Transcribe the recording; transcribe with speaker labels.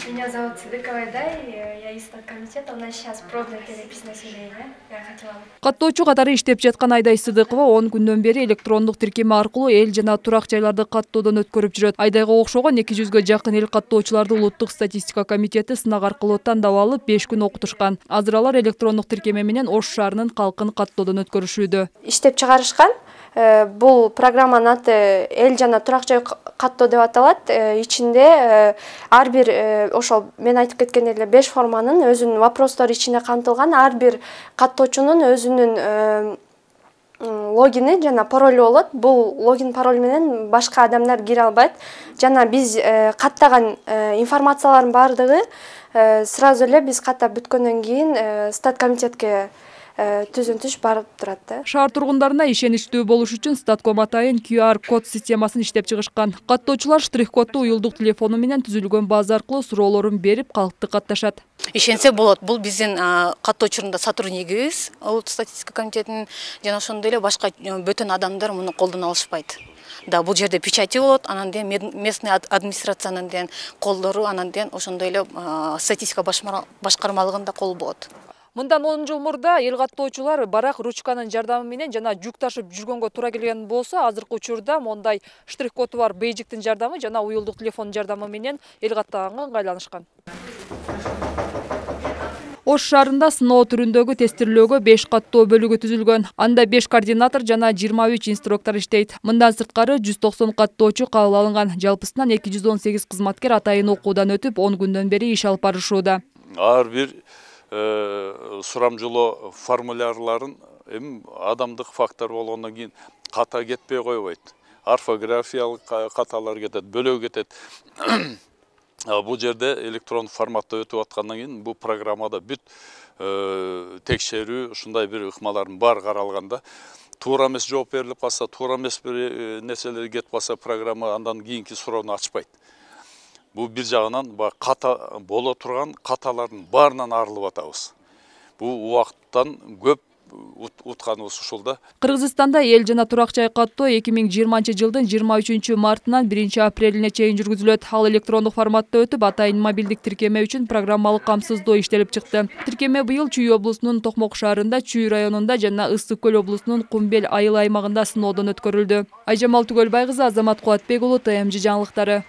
Speaker 1: Меня зовут Сыдыкова Айдай, я из статкомитета. У нас сейчас пробное переписное. Я хотела...
Speaker 2: Каттоочу катары иштеп жаткан Айдай Сыдыкова 10 күндөн бери электрондук тиркеме аркылуу эл жана турак жайларды каттоодон өткөрүп жүрөт. Айдайга окшогон 200-гө жакын эл каттоочуларды Улуттук статистика комитети сынак аркылуу тандап алып 5 күн окутушкан. Азыр алар электрондук тиркеме менен Ош шаарынын калкын каттоодон өткөрүшүүдө.
Speaker 3: Иштеп чыгарышкан. Бул программанын аты эл жана турак жай каттоо деп аталат. Ичинде ар бир ошол мен айтып кеткен эле 5 форманын өзүнүн вопростор ичине камтылган. Ар бир каттоочунун өзүнүн логини жана паролу болот. Бул логин пароль менен башка адамдар кире албайт. Жана биз каттаган информациялардын баардыгы сразу эле биз каттап бүткөндөн кийин статкомитетке түзүнтүш барып турат да.
Speaker 2: Шаар тургундарына ишеничтүү болуш үчүн Статком атайын QR код системасын иштеп чыгышкан. Каттоочулар штрих-кодду уюлдук телефону менен түзүлгөн база аркылуу суроолорун берип, калкты катташат.
Speaker 4: Ишенсе болот. Бул биздин каттоочунда сотруднигибиз, Улуттук статистика комитетинин жана ошондой эле башка бөтөн адамдар муну колдоно алышпайт. Да, бул жерде печати болот, анан ден местный администрациянын ден колдору, анан ден ошондой эле статистика башкармалыгында кол болот.
Speaker 2: Мындан 10 жыл мурда эл каттоочулар барак ручканын жардамы менен жана жүк ташып жүргөнгө туура келген болсо, азыркы учурда мондай штрих-коду бар бейжиктин жардамы жана уюлдук телефон жардамы менен эл каттаганга ыңгайланышкан. Ош шаарында сыноо түрүндөгү тестирлөөгө 5 каттоо бөлүгү түзүлгөн. Анда 5 координатор жана 23 инструктор иштейт. Мындан сырткары 190 каттоочу кабыл алынган. Жалпысынан 218 кызматкер атайын окуудан өтүп 10 күндөн бери иш алып барышууда.
Speaker 5: Ар бир сурамжылоо формулярларын адамдык фактор болгондон кийин ката кетпей койбойт. Орфографиялык каталар кетет, бөлөө кетет. Бул жерде электрондук форматта өтүп аткандан кийин бул программада бүт текшерүү, ушундай бир ыкмалардын бар каралганда, туура эмес жооп берилип калса, туура эмес бир нерселер кетип калса, программа андан кийинки суроону ачпайт. Бул бир жагынан ката боло турган каталардын баарынан арылып атабыз. Бул убакыттан көп утканыбыз ушул да.
Speaker 2: Кыргызстанда эл жана турак жай каттоо 2020-жылдын 23 мартынан 1 апрелине чейин жүргүзүлөт. Ал электрондук форматта өтүп, атайын мобилдик тиркеме үчүн программалык камсыздоо иштелип чыкты. Тиркеме быйыл Чүй облусунун Токмок шаарында, Чүй районунда жана Ысык көл облусунун Кумбел айыл аймагында сыноодон өткөрүлдү. Айжамал Түгөлбай кызы, Азамат Кубатбек уулу, ТМЖ жаңылыктары.